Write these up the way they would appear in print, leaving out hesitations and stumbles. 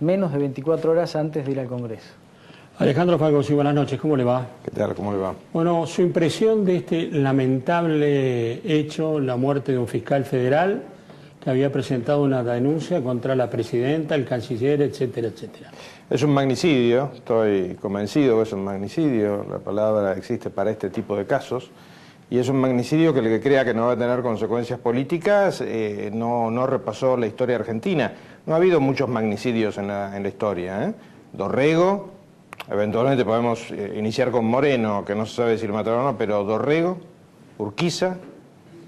menos de 24 horas antes de ir al Congreso. Alejandro Falco, sí, buenas noches, ¿cómo le va? ¿Qué tal? ¿Cómo le va? Bueno, su impresión de este lamentable hecho, la muerte de un fiscal federal que había presentado una denuncia contra la presidenta, el canciller, etcétera, etcétera. Es un magnicidio, estoy convencido que es un magnicidio, la palabra existe para este tipo de casos, y es un magnicidio que el que crea que no va a tener consecuencias políticas no repasó la historia argentina. No ha habido muchos magnicidios en la historia, ¿eh? Dorrego, eventualmente podemos iniciar con Moreno, que no se sabe si lo mataron o no, pero Dorrego, Urquiza,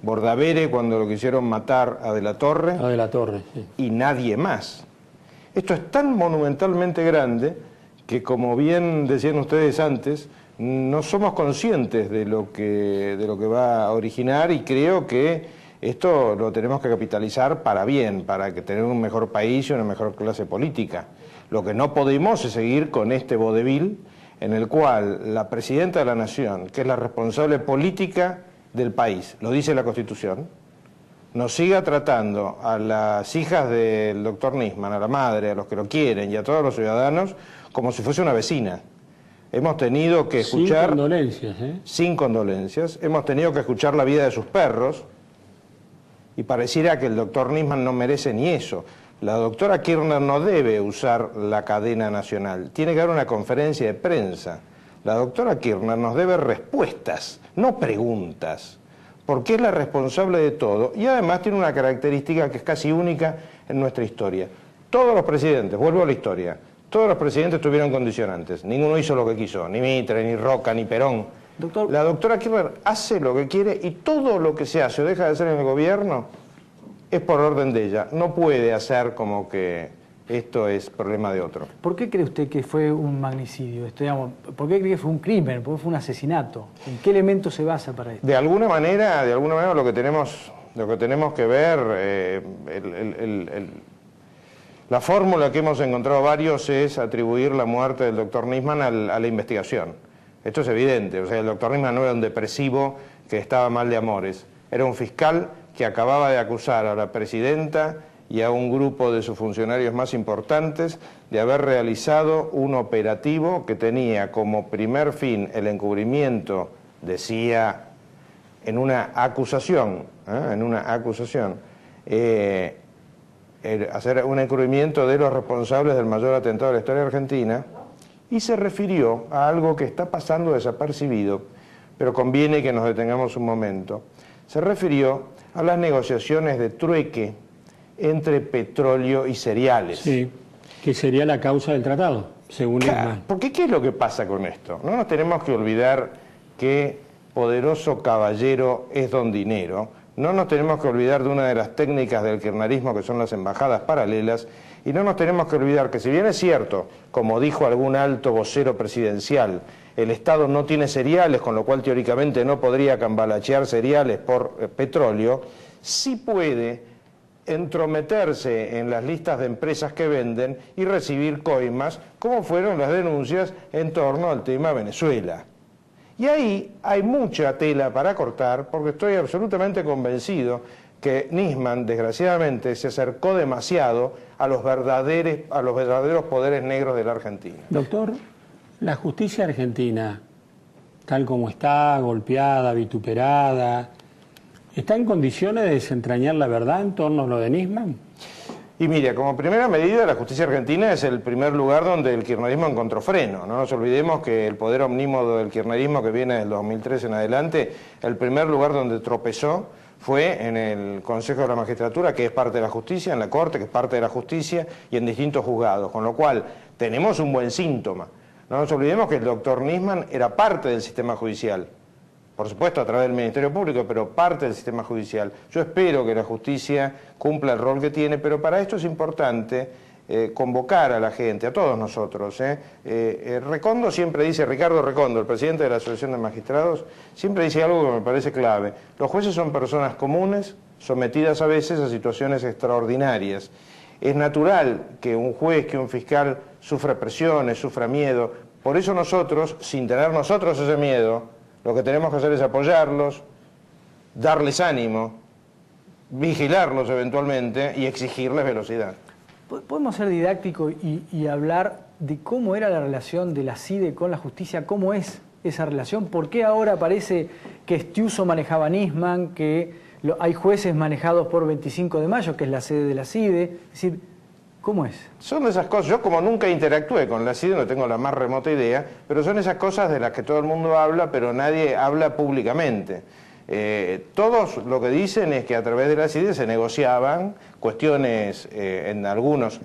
Bordavere cuando lo quisieron matar a De la Torre. A De la Torre, sí. Y nadie más. Esto es tan monumentalmente grande que, como bien decían ustedes antes, no somos conscientes de lo que va a originar, y creo que esto lo tenemos que capitalizar para bien, para que tener un mejor país y una mejor clase política. Lo que no podemos es seguir con este vodevil en el cual la presidenta de la Nación, que es la responsable política del país, lo dice la Constitución, nos siga tratando a las hijas del doctor Nisman, a la madre, a los que lo quieren y a todos los ciudadanos como si fuese una vecina. Hemos tenido que escuchar... Sin condolencias, ¿eh? Sin condolencias. Hemos tenido que escuchar la vida de sus perros y pareciera que el doctor Nisman no merece ni eso. La doctora Kirchner no debe usar la cadena nacional, tiene que dar una conferencia de prensa. La doctora Kirchner nos debe respuestas, no preguntas, porque es la responsable de todo y además tiene una característica que es casi única en nuestra historia. Todos los presidentes, vuelvo a la historia, todos los presidentes tuvieron condicionantes, ninguno hizo lo que quiso, ni Mitre, ni Roca, ni Perón. Doctor, la doctora Kirchner hace lo que quiere y todo lo que se hace o deja de hacer en el gobierno es por orden de ella, no puede hacer como que esto es problema de otro. ¿Por qué cree usted que fue un magnicidio? ¿Por qué cree que fue un crimen? ¿Por qué fue un asesinato? ¿En qué elemento se basa para esto? De alguna manera lo que tenemos que ver, la fórmula que hemos encontrado varios es atribuir la muerte del doctor Nisman a la investigación. Esto es evidente, o sea, el doctor Nisman no era un depresivo que estaba mal de amores, era un fiscal que acababa de acusar a la presidenta y a un grupo de sus funcionarios más importantes de haber realizado un operativo que tenía como primer fin el encubrimiento, decía en una acusación, hacer un encubrimiento de los responsables del mayor atentado de la historia argentina, y se refirió a algo que está pasando desapercibido, pero conviene que nos detengamos un momento. Se refirió a las negociaciones de trueque entre petróleo y cereales. Sí, que sería la causa del tratado, según Nisman. Porque ¿qué es lo que pasa con esto? No nos tenemos que olvidar que poderoso caballero es don dinero. No nos tenemos que olvidar de una de las técnicas del kirchnerismo, que son las embajadas paralelas, y no nos tenemos que olvidar que, si bien es cierto, como dijo algún alto vocero presidencial, el Estado no tiene cereales, con lo cual teóricamente no podría cambalachear cereales por petróleo, sí puede entrometerse en las listas de empresas que venden y recibir coimas, como fueron las denuncias en torno al tema Venezuela. Y ahí hay mucha tela para cortar, porque estoy absolutamente convencido que Nisman, desgraciadamente, se acercó demasiado a los verdaderos poderes negros de la Argentina. Doctor, la justicia argentina, tal como está, golpeada, vituperada, ¿está en condiciones de desentrañar la verdad en torno a lo de Nisman? Y mira, como primera medida, la justicia argentina es el primer lugar donde el kirchnerismo encontró freno. No nos olvidemos que el poder omnímodo del kirchnerismo, que viene del 2003 en adelante, el primer lugar donde tropezó fue en el Consejo de la Magistratura, que es parte de la justicia, en la Corte, que es parte de la justicia, y en distintos juzgados, con lo cual tenemos un buen síntoma. No nos olvidemos que el doctor Nisman era parte del sistema judicial, por supuesto a través del Ministerio Público, pero parte del sistema judicial. Yo espero que la justicia cumpla el rol que tiene, pero para esto es importante convocar a la gente, a todos nosotros. Recondo siempre dice, Ricardo Recondo, el presidente de la Asociación de Magistrados, siempre dice algo que me parece clave. Los jueces son personas comunes, sometidas a veces a situaciones extraordinarias. Es natural que un juez, que un fiscal sufra presiones, sufra miedo. Por eso nosotros, sin tener nosotros ese miedo, lo que tenemos que hacer es apoyarlos, darles ánimo, vigilarlos eventualmente y exigirles velocidad. ¿Podemos ser didácticos y hablar de cómo era la relación de la CIDE con la justicia? ¿Cómo es esa relación? ¿Por qué ahora parece que Estiuso manejaba Nisman, que hay jueces manejados por 25 de Mayo, que es la sede de la CIDE? Es decir, ¿cómo es? Son esas cosas, yo como nunca interactué con la CIDE, no tengo la más remota idea, pero son esas cosas de las que todo el mundo habla, pero nadie habla públicamente. Todos lo que dicen es que a través de la CIDE se negociaban cuestiones en algunos,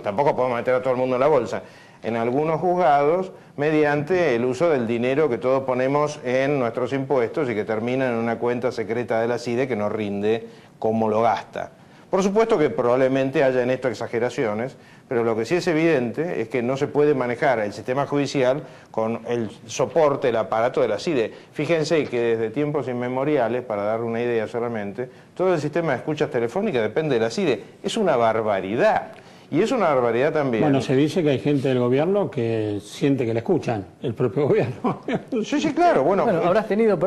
tampoco podemos meter a todo el mundo en la bolsa, en algunos juzgados, mediante el uso del dinero que todos ponemos en nuestros impuestos y que termina en una cuenta secreta de la CIDE que nos rinde cómo lo gasta. Por supuesto que probablemente haya en esto exageraciones, pero lo que sí es evidente es que no se puede manejar el sistema judicial con el soporte, el aparato de la CIDE. Fíjense que desde tiempos inmemoriales, para dar una idea solamente, todo el sistema de escuchas telefónicas depende de la CIDE. Es una barbaridad. Y es una barbaridad también. Bueno, se dice que hay gente del gobierno que siente que le escuchan, el propio gobierno. Sí, claro. Bueno, habrás tenido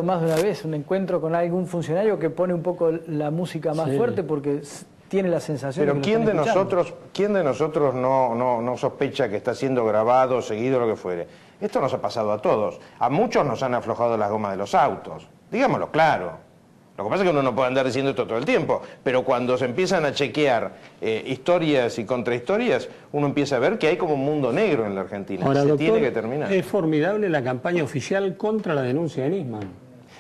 más de una vez un encuentro con algún funcionario que pone un poco la música más fuerte porque tiene la sensación de que lo están escuchando. ¿Quién de nosotros no sospecha que está siendo grabado, seguido, lo que fuere? Esto nos ha pasado a todos. A muchos nos han aflojado las gomas de los autos. Digámoslo claro. Lo que pasa es que uno no puede andar diciendo esto todo el tiempo, pero cuando se empiezan a chequear historias y contrahistorias, uno empieza a ver que hay como un mundo negro en la Argentina. Ahora, doctor, tiene que terminar. Es formidable la campaña oficial contra la denuncia de Nisman.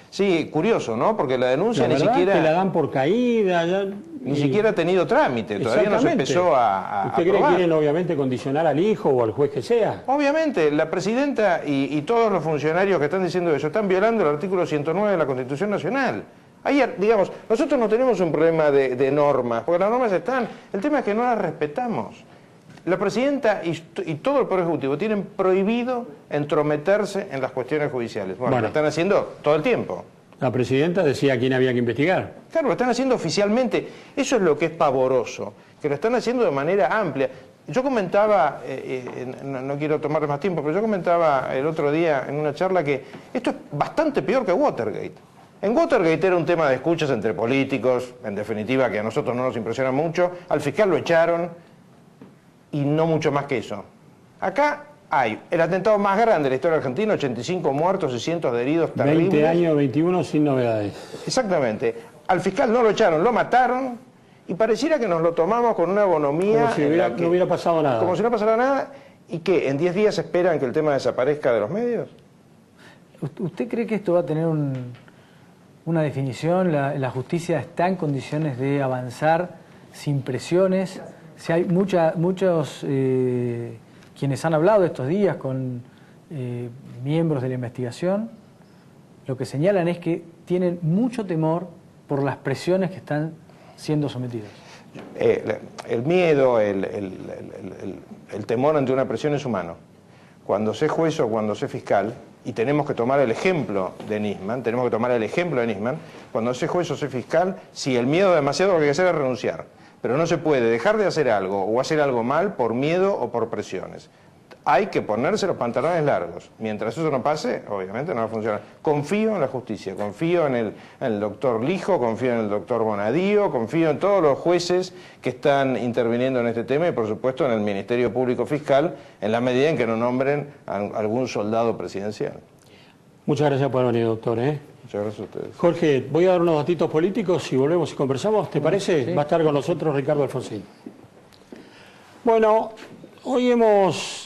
Sí, curioso, ¿no? Porque la denuncia ni siquiera... que la dan por caída. Ni siquiera ha tenido trámite, todavía no se empezó a ¿Usted cree que quieren obviamente condicionar al hijo o al juez que sea? Obviamente, la presidenta y todos los funcionarios que están diciendo eso están violando el artículo 109 de la Constitución Nacional. Ayer, digamos, nosotros no tenemos un problema de normas, porque las normas están, el tema es que no las respetamos. La presidenta y todo el Poder Ejecutivo tienen prohibido entrometerse en las cuestiones judiciales. Bueno, lo están haciendo todo el tiempo. La presidenta decía a quién había que investigar. Claro, lo están haciendo oficialmente. Eso es lo que es pavoroso, que lo están haciendo de manera amplia. Yo comentaba, no quiero tomarles más tiempo, pero yo comentaba el otro día en una charla que esto es bastante peor que Watergate. En Watergate era un tema de escuchas entre políticos, en definitiva, que a nosotros no nos impresiona mucho. Al fiscal lo echaron y no mucho más que eso. Acá hay el atentado más grande de la historia argentina, 85 muertos y cientos de heridos terribles. 20 años, 21 sin novedades. Exactamente. Al fiscal no lo echaron, lo mataron y pareciera que nos lo tomamos con una bonomía. Como si no hubiera pasado nada. Como si no pasara nada. ¿Y qué? ¿En 10 días esperan que el tema desaparezca de los medios? ¿Usted cree que esto va a tener una definición? ¿La justicia está en condiciones de avanzar sin presiones? Si hay muchos quienes han hablado estos días con miembros de la investigación, lo que señalan es que tienen mucho temor por las presiones que están siendo sometidos. El miedo, el temor ante una presión es humano. Cuando sé juez o cuando sé fiscal, y tenemos que tomar el ejemplo de Nisman, cuando sé juez o sé fiscal, si el miedo es demasiado, lo que hay que hacer es renunciar. Pero no se puede dejar de hacer algo o hacer algo mal por miedo o por presiones. Hay que ponerse los pantalones largos. Mientras eso no pase, obviamente no va a funcionar. Confío en la justicia, confío en el doctor Lijo, confío en el doctor Bonadío, confío en todos los jueces que están interviniendo en este tema y por supuesto en el Ministerio Público Fiscal, en la medida en que no nombren a algún soldado presidencial. Muchas gracias por haber venido, doctor. Muchas gracias a ustedes. Jorge, voy a dar unos datitos políticos y volvemos y conversamos. ¿Te parece? Sí. Va a estar con nosotros Ricardo Alfonsín. Bueno, hoy hemos